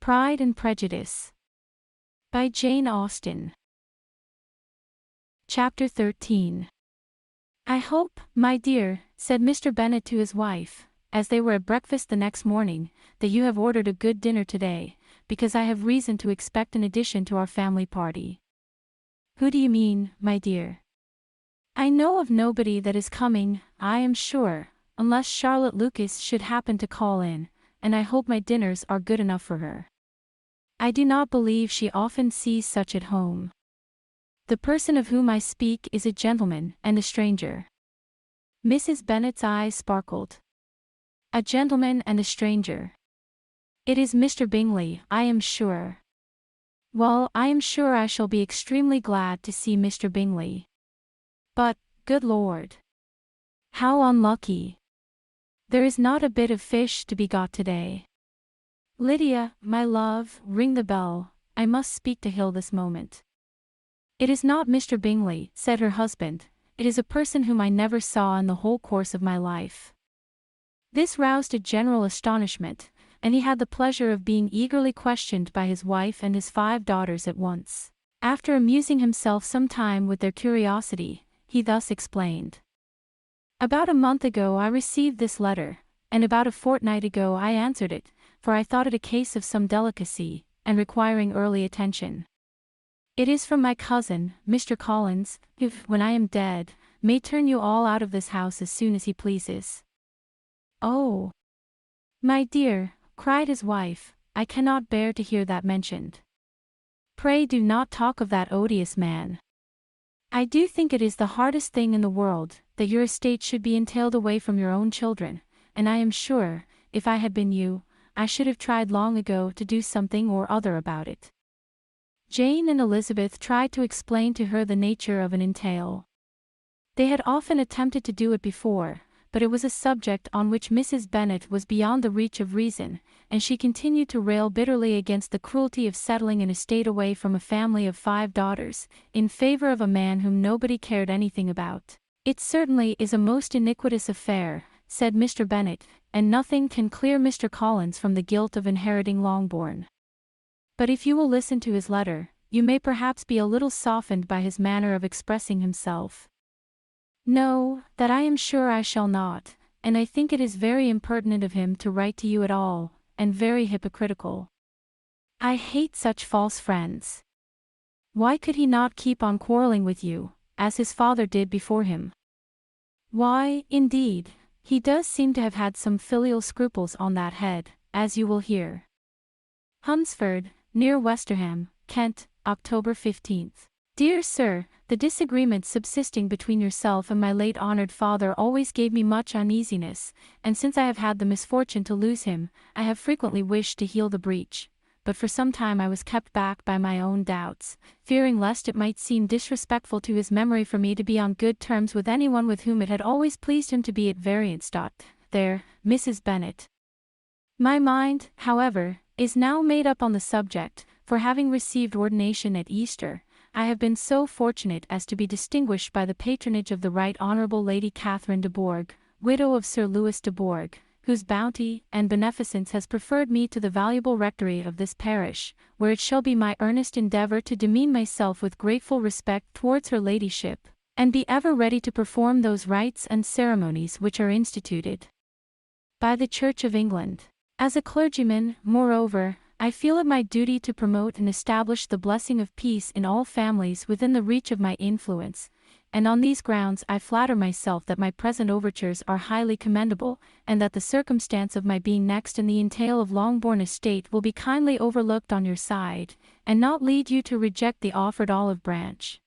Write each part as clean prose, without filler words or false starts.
Pride and Prejudice by Jane Austen. Chapter 13. I hope, my dear, said Mr. Bennet to his wife, as they were at breakfast the next morning, that you have ordered a good dinner today, because I have reason to expect an addition to our family party. Who do you mean, my dear? I know of nobody that is coming, I am sure, unless Charlotte Lucas should happen to call in, and I hope my dinners are good enough for her. I do not believe she often sees such at home. The person of whom I speak is a gentleman and a stranger. Mrs. Bennet's eyes sparkled. A gentleman and a stranger. It is Mr. Bingley, I am sure. Well, I am sure I shall be extremely glad to see Mr. Bingley. But, good Lord! How unlucky! There is not a bit of fish to be got today. Lydia, my love, ring the bell, I must speak to Hill this moment. It is not Mr. Bingley, said her husband, it is a person whom I never saw in the whole course of my life. This roused a general astonishment, and he had the pleasure of being eagerly questioned by his wife and his 5 daughters at once. After amusing himself some time with their curiosity, he thus explained. About a month ago I received this letter, and about a fortnight ago I answered it, for I thought it a case of some delicacy, and requiring early attention. It is from my cousin, Mr. Collins, who, when I am dead, may turn you all out of this house as soon as he pleases. Oh! My dear, cried his wife, I cannot bear to hear that mentioned. Pray do not talk of that odious man. I do think it is the hardest thing in the world, that your estate should be entailed away from your own children, and I am sure, if I had been you, I should have tried long ago to do something or other about it. Jane and Elizabeth tried to explain to her the nature of an entail. They had often attempted to do it before, but it was a subject on which Mrs. Bennet was beyond the reach of reason, and she continued to rail bitterly against the cruelty of settling an estate away from a family of 5 daughters, in favor of a man whom nobody cared anything about. It certainly is a most iniquitous affair, said Mr. Bennet, and nothing can clear Mr. Collins from the guilt of inheriting Longbourn. But if you will listen to his letter, you may perhaps be a little softened by his manner of expressing himself. No, that I am sure I shall not, and I think it is very impertinent of him to write to you at all, and very hypocritical. I hate such false friends. Why could he not keep on quarrelling with you, as his father did before him? Why, indeed, he does seem to have had some filial scruples on that head, as you will hear. Hunsford, near Westerham, Kent, October 15th. Dear Sir, the disagreement subsisting between yourself and my late honoured father always gave me much uneasiness, and since I have had the misfortune to lose him, I have frequently wished to heal the breach, but for some time I was kept back by my own doubts, fearing lest it might seem disrespectful to his memory for me to be on good terms with anyone with whom it had always pleased him to be at variance. There, Mrs. Bennet. My mind, however, is now made up on the subject, for having received ordination at Easter, I have been so fortunate as to be distinguished by the patronage of the Right Honourable Lady Catherine de Bourgh, widow of Sir Louis de Bourgh, whose bounty and beneficence has preferred me to the valuable rectory of this parish, where it shall be my earnest endeavour to demean myself with grateful respect towards her ladyship, and be ever ready to perform those rites and ceremonies which are instituted by the Church of England. As a clergyman, moreover, I feel it my duty to promote and establish the blessing of peace in all families within the reach of my influence, and on these grounds I flatter myself that my present overtures are highly commendable, and that the circumstance of my being next in the entail of Longbourn estate will be kindly overlooked on your side, and not lead you to reject the offered olive branch.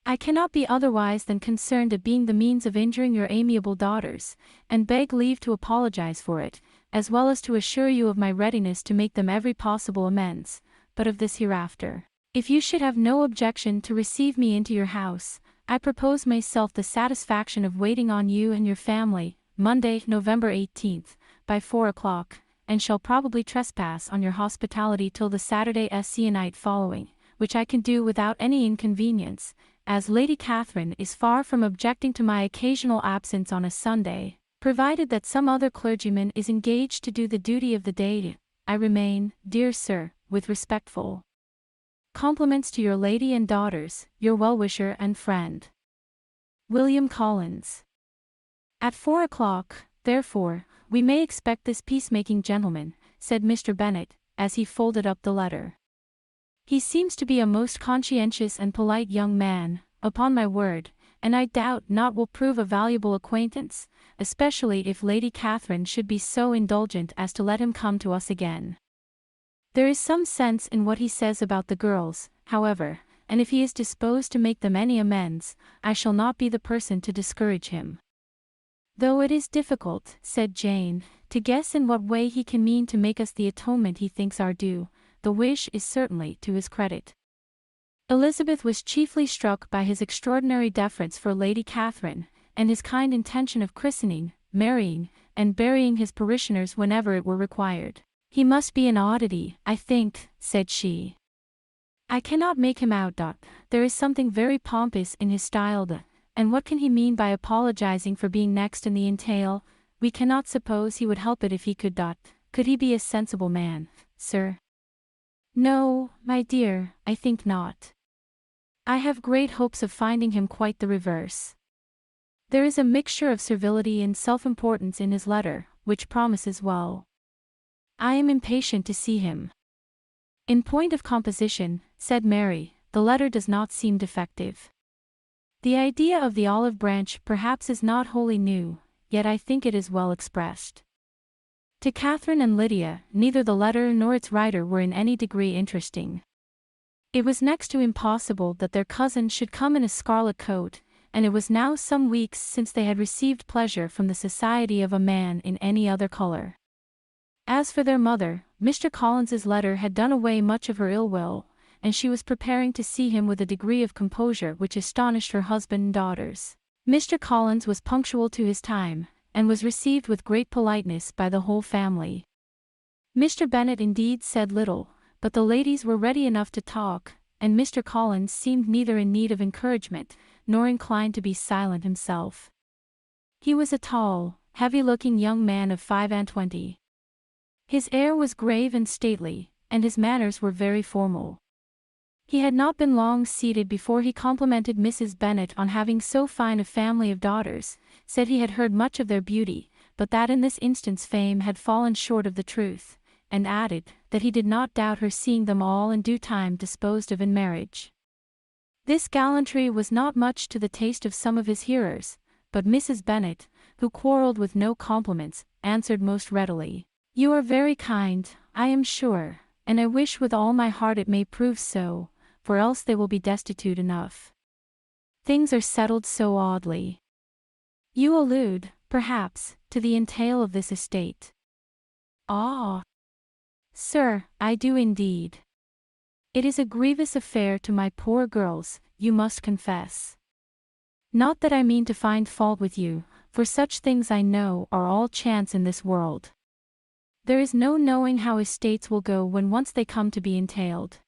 I cannot be otherwise than concerned at being the means of injuring your amiable daughters, and beg leave to apologize for it, as well as to assure you of my readiness to make them every possible amends, but of this hereafter. If you should have no objection to receive me into your house, I propose myself the satisfaction of waiting on you and your family, Monday, November 18th, by 4 o'clock, and shall probably trespass on your hospitality till the Saturday night following, which I can do without any inconvenience, as Lady Catherine is far from objecting to my occasional absence on a Sunday, provided that some other clergyman is engaged to do the duty of the day, I remain, dear sir, with respectful compliments to your lady and daughters, your well-wisher and friend, William Collins. At 4 o'clock, therefore, we may expect this peacemaking gentleman, said Mr. Bennet, as he folded up the letter. He seems to be a most conscientious and polite young man, upon my word, and I doubt not will prove a valuable acquaintance, especially if Lady Catherine should be so indulgent as to let him come to us again. There is some sense in what he says about the girls, however, and if he is disposed to make them any amends, I shall not be the person to discourage him. Though it is difficult, said Jane, to guess in what way he can mean to make us the atonement he thinks our due, the wish is certainly to his credit. Elizabeth was chiefly struck by his extraordinary deference for Lady Catherine, and his kind intention of christening, marrying, and burying his parishioners whenever it were required. He must be an oddity, I think, said she. I cannot make him out. There is something very pompous in his style. And what can he mean by apologizing for being next in the entail? We cannot suppose he would help it if he could. Could he be a sensible man, sir? No, my dear, I think not. I have great hopes of finding him quite the reverse. There is a mixture of servility and self-importance in his letter, which promises well. I am impatient to see him. In point of composition, said Mary, the letter does not seem defective. The idea of the olive branch perhaps is not wholly new, yet I think it is well expressed. To Catherine and Lydia, neither the letter nor its writer were in any degree interesting. It was next to impossible that their cousin should come in a scarlet coat, and it was now some weeks since they had received pleasure from the society of a man in any other color. As for their mother, Mr. Collins's letter had done away much of her ill will, and she was preparing to see him with a degree of composure which astonished her husband and daughters. Mr. Collins was punctual to his time, and was received with great politeness by the whole family. Mr. Bennet indeed said little, but the ladies were ready enough to talk, and Mr. Collins seemed neither in need of encouragement, nor inclined to be silent himself. He was a tall, heavy-looking young man of 25. His air was grave and stately, and his manners were very formal. He had not been long seated before he complimented Mrs. Bennet on having so fine a family of daughters, said he had heard much of their beauty, but that in this instance fame had fallen short of the truth, and added, that he did not doubt her seeing them all in due time disposed of in marriage. This gallantry was not much to the taste of some of his hearers, but Mrs. Bennet, who quarrelled with no compliments, answered most readily, "You are very kind, I am sure, and I wish with all my heart it may prove so, for else they will be destitute enough. Things are settled so oddly. You allude, perhaps, to the entail of this estate." "Ah, sir, I do indeed. It is a grievous affair to my poor girls, you must confess. Not that I mean to find fault with you, for such things I know are all chance in this world. There is no knowing how estates will go when once they come to be entailed.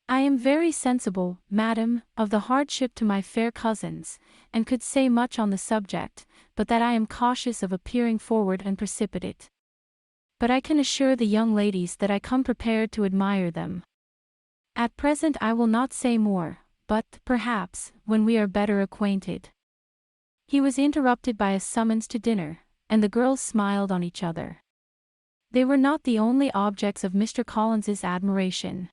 I am very sensible, madam, of the hardship to my fair cousins, and could say much on the subject, but that I am cautious of appearing forward and precipitate. But I can assure the young ladies that I come prepared to admire them. At present I will not say more, but, perhaps, when we are better acquainted." He was interrupted by a summons to dinner, and the girls smiled on each other. They were not the only objects of Mr. Collins's admiration.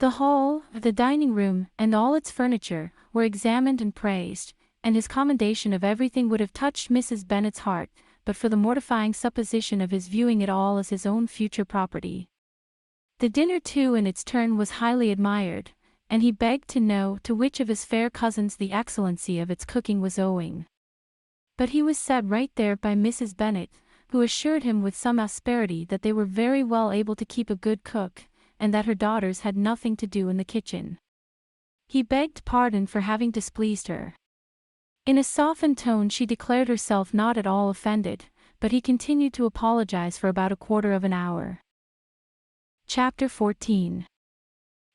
The hall, the dining room, and all its furniture, were examined and praised, and his commendation of everything would have touched Mrs. Bennet's heart, but for the mortifying supposition of his viewing it all as his own future property. The dinner too in its turn was highly admired, and he begged to know to which of his fair cousins the excellency of its cooking was owing. But he was set right there by Mrs. Bennet, who assured him with some asperity that they were very well able to keep a good cook, and that her daughters had nothing to do in the kitchen. He begged pardon for having displeased her. In a softened tone she declared herself not at all offended, but he continued to apologize for about a quarter of an hour. Chapter 14.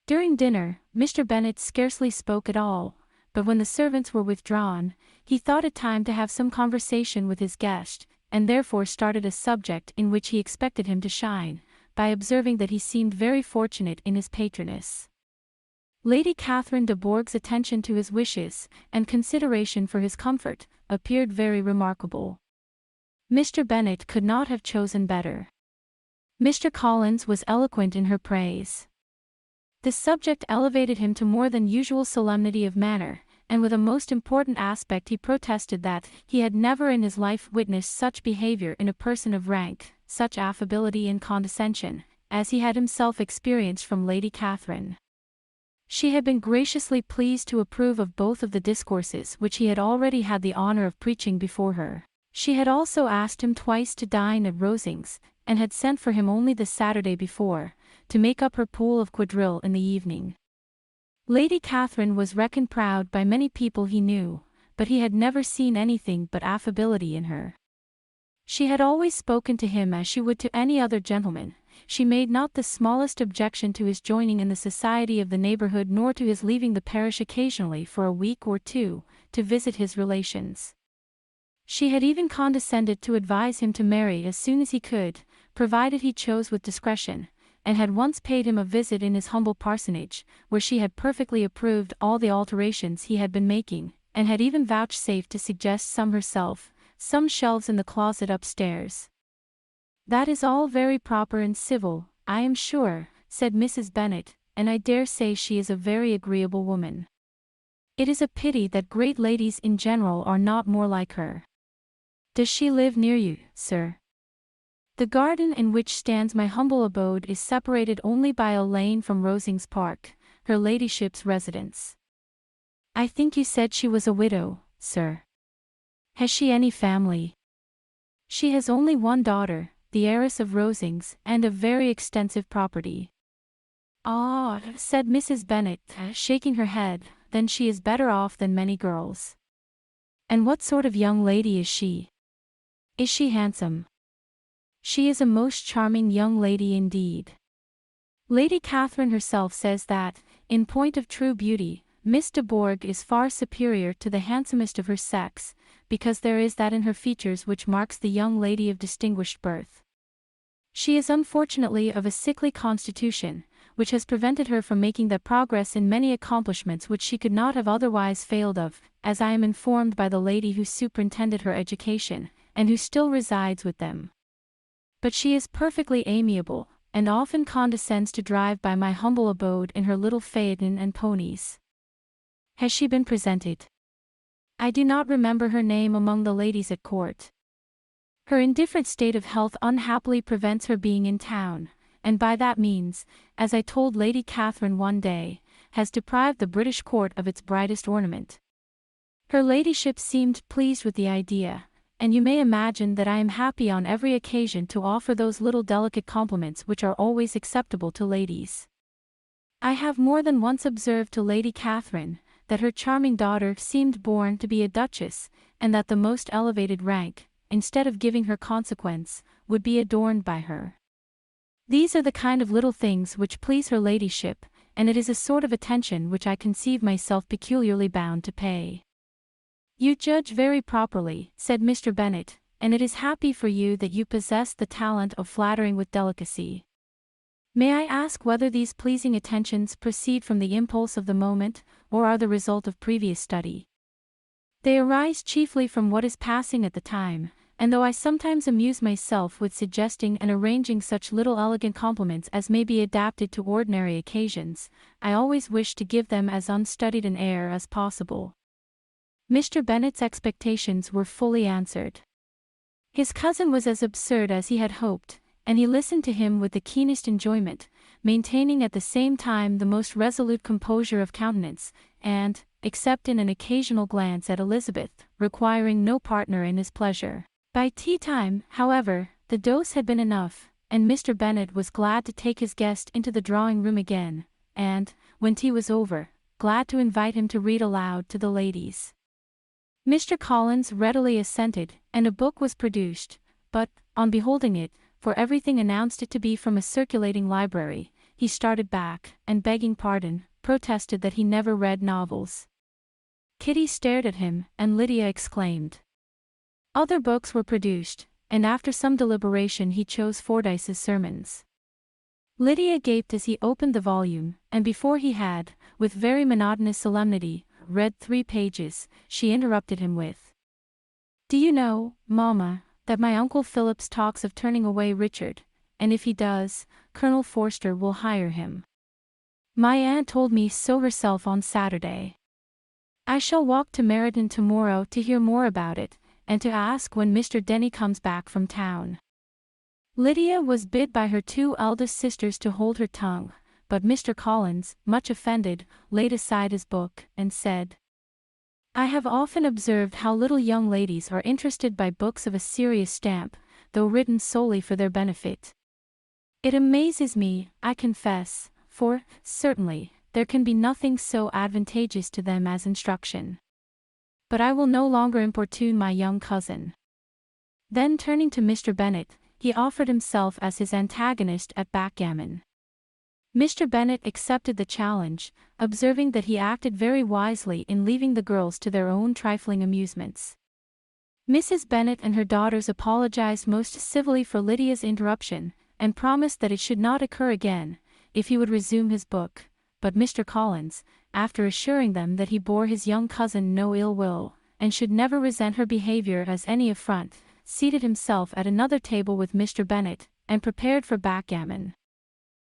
During dinner, Mr. Bennet scarcely spoke at all, but when the servants were withdrawn, he thought it time to have some conversation with his guest, and therefore started a subject in which he expected him to shine, by observing that he seemed very fortunate in his patroness. Lady Catherine de Bourgh's attention to his wishes, and consideration for his comfort, appeared very remarkable. Mr. Bennet could not have chosen better. Mr. Collins was eloquent in her praise. This subject elevated him to more than usual solemnity of manner, and with a most important aspect he protested that he had never in his life witnessed such behavior in a person of rank, such affability and condescension, as he had himself experienced from Lady Catherine. She had been graciously pleased to approve of both of the discourses which he had already had the honor of preaching before her. She had also asked him twice to dine at Rosings, and had sent for him only the Saturday before, to make up her pool of quadrille in the evening. Lady Catherine was reckoned proud by many people he knew, but he had never seen anything but affability in her. She had always spoken to him as she would to any other gentleman. She made not the smallest objection to his joining in the society of the neighborhood nor to his leaving the parish occasionally for a week or two, to visit his relations. She had even condescended to advise him to marry as soon as he could, provided he chose with discretion, and had once paid him a visit in his humble parsonage, where she had perfectly approved all the alterations he had been making, and had even vouchsafed to suggest some herself, some shelves in the closet upstairs. "That is all very proper and civil, I am sure," said Mrs. Bennet, "and I dare say she is a very agreeable woman. It is a pity that great ladies in general are not more like her. Does she live near you, sir?" "The garden in which stands my humble abode is separated only by a lane from Rosings Park, her ladyship's residence." "I think you said she was a widow, sir. Has she any family?" "She has only one daughter, the heiress of Rosings, and of very extensive property." "Ah," said Mrs. Bennet, shaking her head, "then she is better off than many girls. And what sort of young lady is she? Is she handsome?" "She is a most charming young lady indeed. Lady Catherine herself says that, in point of true beauty, Miss de Bourgh is far superior to the handsomest of her sex, because there is that in her features which marks the young lady of distinguished birth. She is unfortunately of a sickly constitution, which has prevented her from making that progress in many accomplishments which she could not have otherwise failed of, as I am informed by the lady who superintended her education, and who still resides with them. But she is perfectly amiable, and often condescends to drive by my humble abode in her little phaeton and ponies." "Has she been presented?" "I do not remember her name among the ladies at court. Her indifferent state of health unhappily prevents her being in town, and by that means, as I told Lady Catherine one day, has deprived the British court of its brightest ornament. Her ladyship seemed pleased with the idea, and you may imagine that I am happy on every occasion to offer those little delicate compliments which are always acceptable to ladies. I have more than once observed to Lady Catherine, that her charming daughter seemed born to be a duchess, and that the most elevated rank, instead of giving her consequence, would be adorned by her. These are the kind of little things which please her ladyship, and it is a sort of attention which I conceive myself peculiarly bound to pay." "You judge very properly," said Mr. Bennet, "and it is happy for you that you possess the talent of flattering with delicacy. May I ask whether these pleasing attentions proceed from the impulse of the moment, or are the result of previous study?" "They arise chiefly from what is passing at the time, and though I sometimes amuse myself with suggesting and arranging such little elegant compliments as may be adapted to ordinary occasions, I always wish to give them as unstudied an air as possible." Mr. Bennet's expectations were fully answered. His cousin was as absurd as he had hoped, and he listened to him with the keenest enjoyment, maintaining at the same time the most resolute composure of countenance, and, except in an occasional glance at Elizabeth, requiring no partner in his pleasure. By tea time, however, the dose had been enough, and Mr. Bennet was glad to take his guest into the drawing-room again, and, when tea was over, glad to invite him to read aloud to the ladies. Mr. Collins readily assented, and a book was produced, but, on beholding it, for everything announced it to be from a circulating library, he started back, and begging pardon, protested that he never read novels. Kitty stared at him, and Lydia exclaimed. Other books were produced, and after some deliberation he chose Fordyce's Sermons. Lydia gaped as he opened the volume, and before he had, with very monotonous solemnity, read 3 pages, she interrupted him with, "Do you know, Mamma, that my Uncle Phillips talks of turning away Richard, and if he does, Colonel Forster will hire him. My aunt told me so herself on Saturday. I shall walk to Meryton tomorrow to hear more about it, and to ask when Mr. Denny comes back from town." Lydia was bid by her 2 eldest sisters to hold her tongue, but Mr. Collins, much offended, laid aside his book, and said, "I have often observed how little young ladies are interested by books of a serious stamp, though written solely for their benefit. It amazes me, I confess, for, certainly, there can be nothing so advantageous to them as instruction. But I will no longer importune my young cousin." Then turning to Mr. Bennet, he offered himself as his antagonist at backgammon. Mr. Bennet accepted the challenge, observing that he acted very wisely in leaving the girls to their own trifling amusements. Mrs. Bennet and her daughters apologized most civilly for Lydia's interruption, and promised that it should not occur again, if he would resume his book, but Mr. Collins, after assuring them that he bore his young cousin no ill will, and should never resent her behavior as any affront, seated himself at another table with Mr. Bennet, and prepared for backgammon.